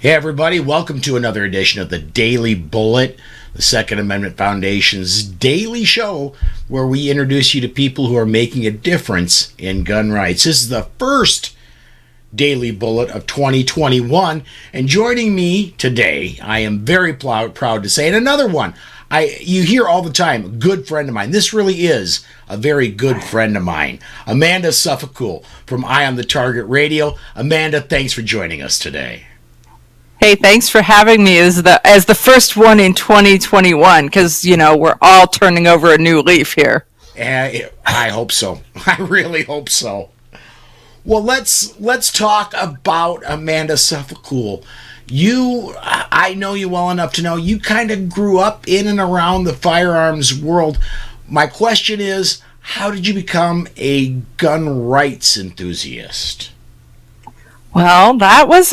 Hey, everybody, welcome to another edition of the Daily Bullet, the Second Amendment Foundation's daily show where we introduce you to people who are making a difference in gun rights. This is the first Daily Bullet of 2021, and joining me today, I am very proud to say, and another one, you hear all the time, a good friend of mine. This really is a very good friend of mine, Amanda Suffecool from Eye on the Target Radio. Amanda, thanks for joining us today. Hey, thanks for having me as the first one in 2021, because, we're all turning over a new leaf here. I hope so. I really hope so. Well, let's talk about Amanda Suffecool. I know you well enough to know you kind of grew up in and around the firearms world. My question is, how did you become a gun rights enthusiast? Well, that was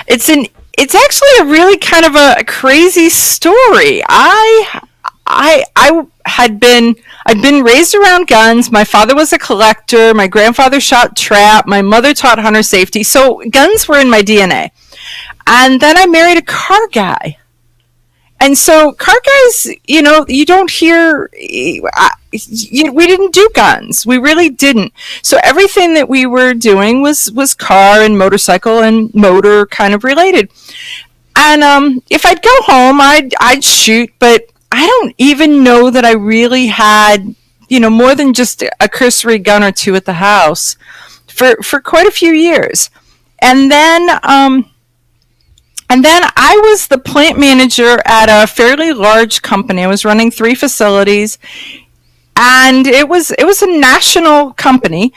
it's actually a really kind of a crazy story. I'd been raised around guns. My father was a collector. My grandfather shot trap. My mother taught hunter safety. So guns were in my DNA. And then I married a car guy. And so car guys, you don't hear, we didn't do guns. We really didn't. So everything that we were doing was car and motorcycle and motor kind of related. And if I'd go home, I'd shoot, but I don't even know that I really had, more than just a cursory gun or two at the house for quite a few years. And then I was the plant manager at a fairly large company. I was running 3 facilities, and it was a national company,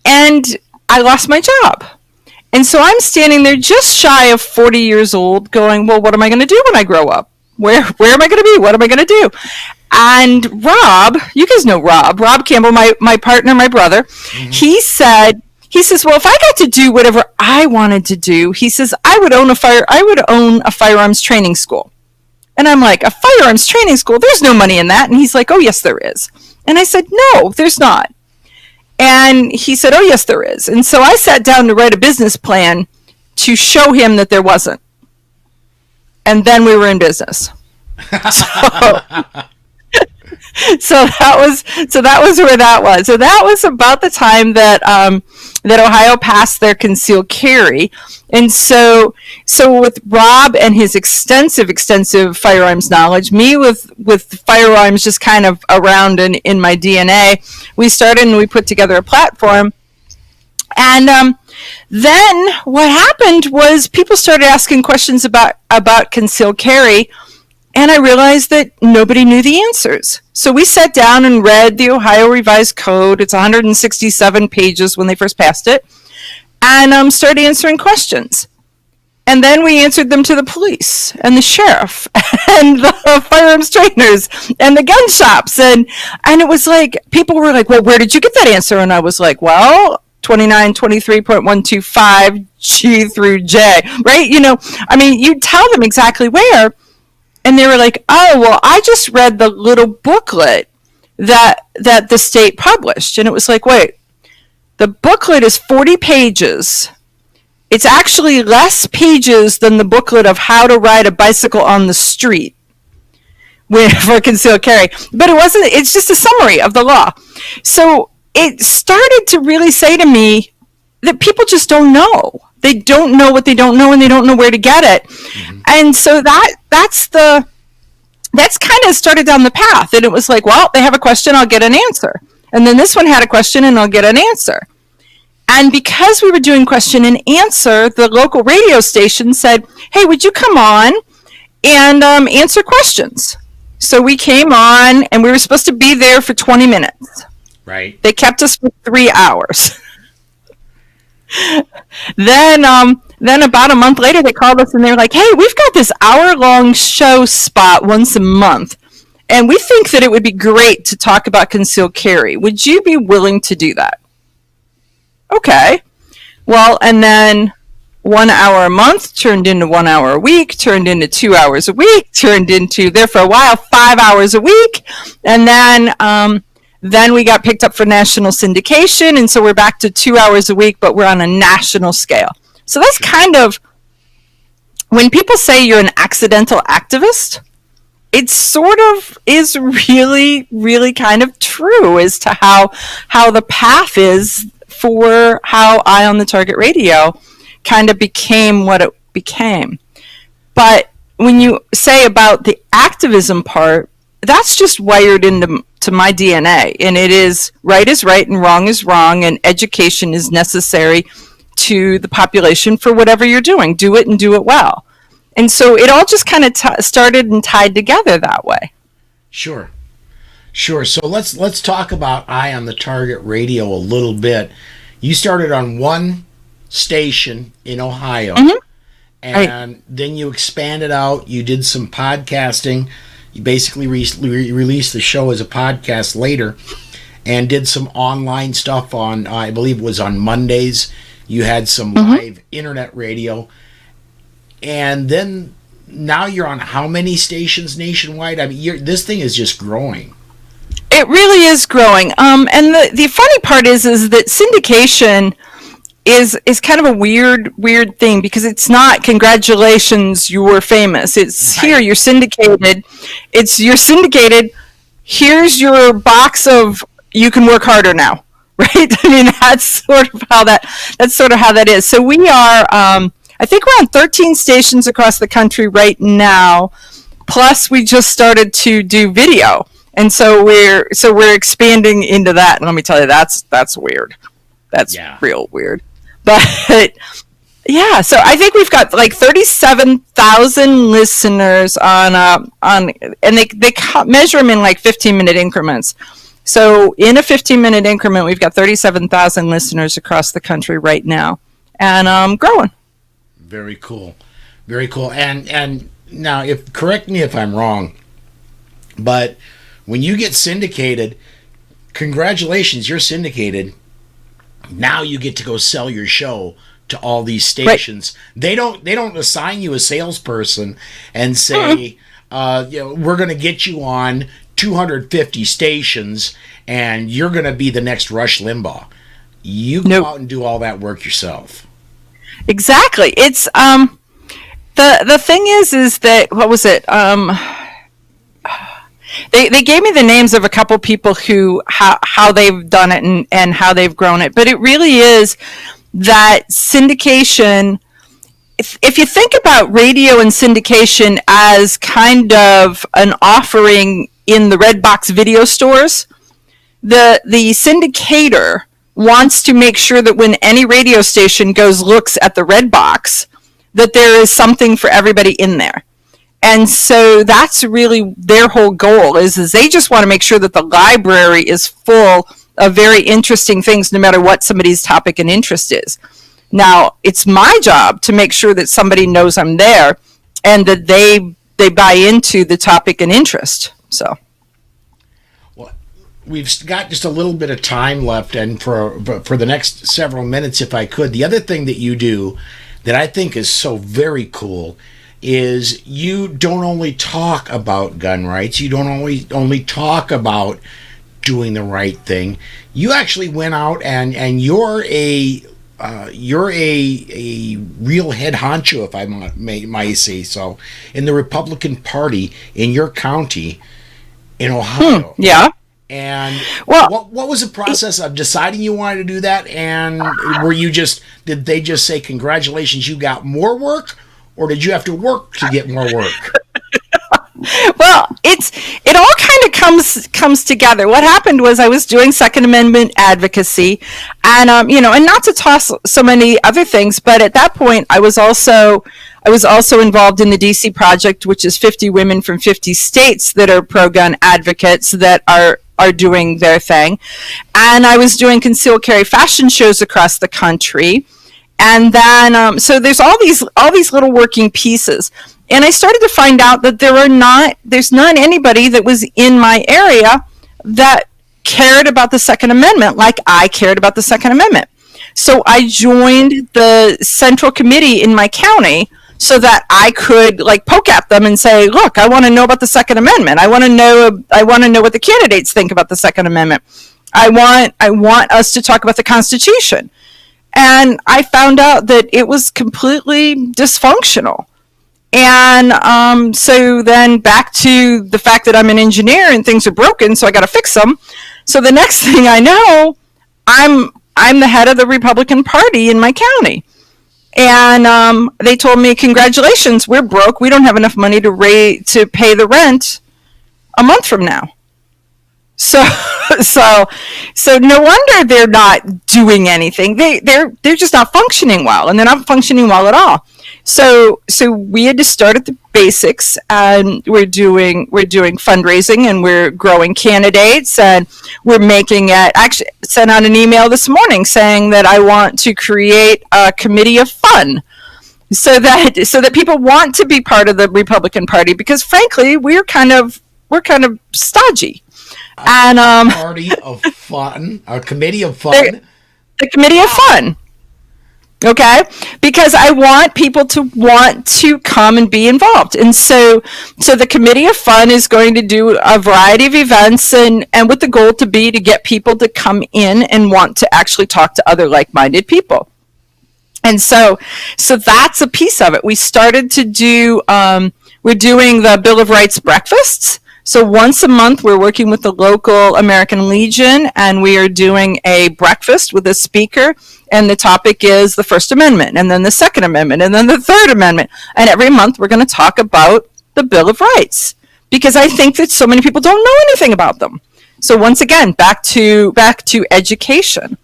and I lost my job. And so I'm standing there just shy of 40 years old going, well, what am I going to do when I grow up? Where am I going to be? What am I going to do? And Rob, you guys know Rob Campbell, my partner, my brother, mm-hmm. He says, well, if I got to do whatever I wanted to do, he says, I would own a firearms training school. And I'm like, a firearms training school? There's no money in that. And he's like, oh, yes, there is. And I said, no, there's not. And he said, oh, yes, there is. And so I sat down to write a business plan to show him that there wasn't. And then we were in business. So that was where that was. So that was about the time that Ohio passed their concealed carry. And so with Rob and his extensive firearms knowledge, me with firearms just kind of around in my DNA, we started and we put together a platform. And then what happened was people started asking questions about concealed carry. And I realized that nobody knew the answers. So we sat down and read the Ohio Revised Code. It's 167 pages when they first passed it. And started answering questions. And then we answered them to the police and the sheriff and the firearms trainers and the gun shops. And it was like, people were like, well, where did you get that answer? And I was like, well, 2923.125 G through J, right? You tell them exactly where. And they were like, oh, well, I just read the little booklet that the state published. And it was like, wait, the booklet is 40 pages. It's actually less pages than the booklet of how to ride a bicycle on the street for concealed carry. But it's just a summary of the law. So it started to really say to me that people just don't know. They don't know what they don't know, and they don't know where to get it. Mm-hmm. And so that's kind of started down the path. And it was like, well, they have a question, I'll get an answer. And then this one had a question, and I'll get an answer. And because we were doing question and answer, the local radio station said, hey, would you come on and answer questions? So we came on, and we were supposed to be there for 20 minutes. Right. They kept us for 3 hours. Then about a month later, they called us and they were like, hey, we've got this hour-long show spot once a month, and we think that it would be great to talk about concealed carry. Would you be willing to do that? Okay. Well, and then 1 hour a month turned into 1 hour a week, turned into 2 hours a week, turned into, there for a while, 5 hours a week. And then we got picked up for national syndication, and so we're back to 2 hours a week, but we're on a national scale. So that's kind of when people say you're an accidental activist, it sort of is really, really kind of true as to how the path is for how Eye on the Target Radio kind of became what it became. But when you say about the activism part, that's just wired into my DNA, and it is right and wrong is wrong, and education is necessary to the population for whatever you're doing. Do it and do it well. And so it all just kind of started and tied together that way. Sure. So let's talk about Eye on the Target Radio a little bit. You started on one station in Ohio, and then you expanded out. You did some podcasting. You basically released the show as a podcast later, and did some online stuff on, I believe it was on Mondays. You had some live internet radio. And then now you're on how many stations nationwide? I mean, this thing is just growing. It really is growing. And the funny part is that syndication is kind of a weird thing, because it's not congratulations, you were famous. It's here, you're syndicated. You're syndicated. Here's your box of you can work harder now, right? I mean, that's sort of how that is. So we are. I think we're on 13 stations across the country right now. Plus, we just started to do video, and so we're expanding into that. And let me tell you, that's weird. That's real weird. But yeah, so I think we've got like 37,000 listeners on, and they measure them in like 15-minute increments. So in a 15-minute increment, we've got 37,000 listeners across the country right now, and growing. Very cool. And now, correct me if I'm wrong, but when you get syndicated, congratulations, you're syndicated. Now you get to go sell your show to all these stations. Right. They don't assign you a salesperson and say, we're going to get you on 250 stations and you're going to be the next Rush Limbaugh. You go out and do all that work yourself. Exactly. It's the thing is that, what was it? They gave me the names of a couple people who how they've done it and how they've grown it, but it really is that syndication. If you think about radio and syndication as kind of an offering in the red box video stores, the syndicator wants to make sure that when any radio station looks at the red box, that there is something for everybody in there. And so that's really their whole goal is they just want to make sure that the library is full of very interesting things, no matter what somebody's topic and interest is. Now, it's my job to make sure that somebody knows I'm there and that they buy into the topic and interest. So. We've got just a little bit of time left, and for the next several minutes, if I could, the other thing that you do that I think is so very cool is you don't only talk about gun rights, you don't only talk about doing the right thing. You actually went out and you're a real head honcho, if I might say so, in the Republican Party in your county in Ohio. Yeah. And what was the process of deciding you wanted to do that? And did they just say, congratulations, you got more work? Or did you have to work to get more work? Well, it all kind of comes together. What happened was I was doing Second Amendment advocacy, and and not to toss so many other things, but at that point I was also involved in the DC Project, which is 50 women from 50 states that are pro-gun advocates that are doing their thing, and I was doing concealed carry fashion shows across the country. And then, so there's all these little working pieces, and I started to find out that there's not anybody that was in my area that cared about the Second Amendment like I cared about the Second Amendment. So I joined the central committee in my county so that I could poke at them and say, look, I want to know about the Second Amendment. I want to know what the candidates think about the Second Amendment. I want us to talk about the Constitution. And I found out that it was completely dysfunctional. And so then back to the fact that I'm an engineer and things are broken, so I got to fix them. So the next thing I know, I'm the head of the Republican Party in my county. And they told me, "Congratulations, we're broke. We don't have enough money to pay the rent a month from now." So, so, so no wonder they're not doing anything. They're just not functioning well, and they're not functioning well at all. So we had to start at the basics, and we're doing fundraising, and we're growing candidates, and we're making it. Actually, sent out an email this morning saying that I want to create a committee of fun, so that people want to be part of the Republican Party, because frankly we're kind of stodgy. And Party of fun, a committee of fun. The committee of fun. Okay, because I want people to want to come and be involved, and so the committee of fun is going to do a variety of events, and with the goal to get people to come in and want to actually talk to other like-minded people. And so that's a piece of it. We started to do. We're doing the Bill of Rights breakfasts. So once a month, we're working with the local American Legion, and we are doing a breakfast with a speaker, and the topic is the First Amendment, and then the Second Amendment, and then the Third Amendment. And every month, we're going to talk about the Bill of Rights, because I think that so many people don't know anything about them. So once again, back to education,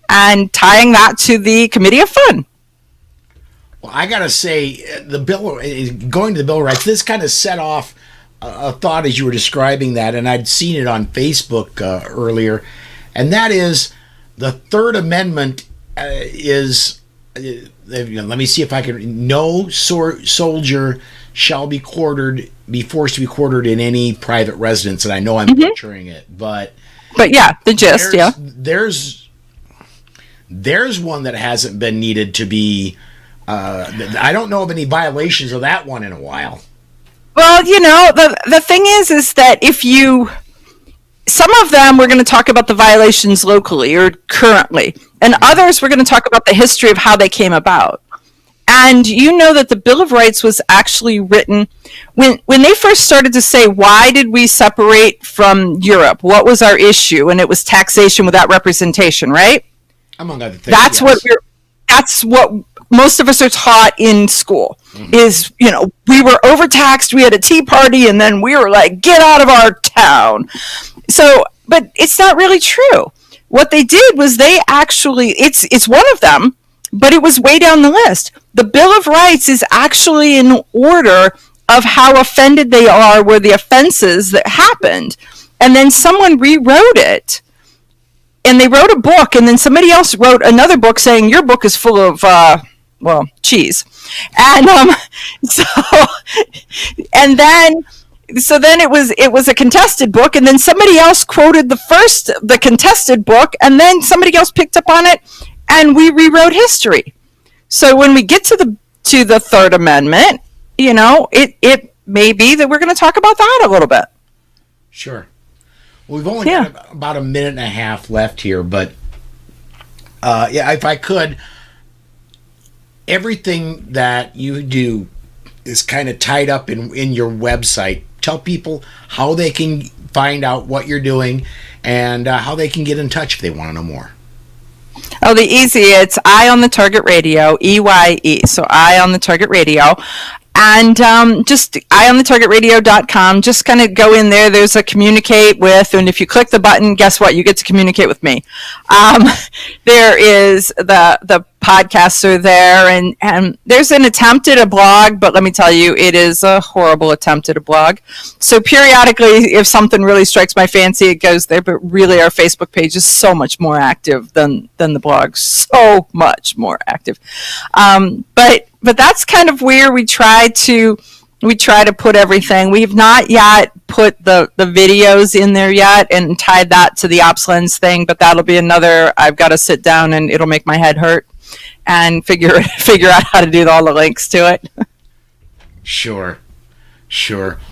and tying that to the Committee of Fun. Well, I gotta say, going to the Bill of Rights, this kind of set off a thought as you were describing that, and I'd seen it on Facebook earlier, and that is the Third Amendment is. Let me see if I can. No soldier shall be forced to be quartered in any private residence, and I know I'm butchering it, but yeah, the gist, there's one that hasn't been needed to be. I don't know of any violations of that one in a while. Well, the thing is that some of them we're going to talk about the violations locally or currently, and others we're going to talk about the history of how they came about. And that the Bill of Rights was actually written when they first started to say, why did we separate from Europe? What was our issue? And it was taxation without representation, right? Among other things. That's what most of us are taught in school. Is, we were overtaxed, we had a tea party, and then we were like, get out of our town. So, but it's not really true. What they did was they actually, it's one of them, but it was way down the list. The Bill of Rights is actually in order of how offended they are with the offenses that happened. And then someone rewrote it. And they wrote a book, and then somebody else wrote another book saying, your book is full of, cheese. And then it was a contested book, and then somebody else quoted the contested book, and then somebody else picked up on it, and we rewrote history. So when we get to the Third Amendment, it may be that we're going to talk about that a little bit. Sure. Well, we've only got about a minute and a half left here, but if I could, everything that you do is kind of tied up in your website. Tell people how they can find out what you're doing and how they can get in touch if they want to know more. Oh, it's Eye on the Target Radio, EYE. So Eye on the Target Radio. And just eyeonthetargetradio.com, just kind of go in there. There's a communicate with, and if you click the button, guess what? You get to communicate with me. There is the podcasts are there, and there's an attempt at a blog, but let me tell you, it is a horrible attempt at a blog. So periodically, if something really strikes my fancy, it goes there, but really our Facebook page is so much more active than the blog, so much more active. But that's kind of where we try to put everything. We have not yet put the videos in there yet and tied that to the Ops Lens thing, but that'll be another. I've got to sit down and it'll make my head hurt and figure out how to do all the links to it. Sure.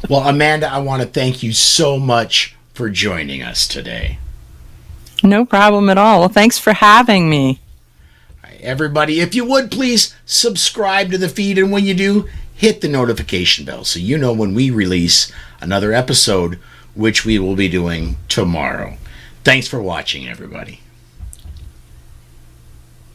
Well, Amanda, I want to thank you so much for joining us today. No problem at all. Well, thanks for having me. Everybody, if you would please subscribe to the feed, and when you do, hit the notification bell so you know when we release another episode, which we will be doing tomorrow. Thanks for watching, everybody.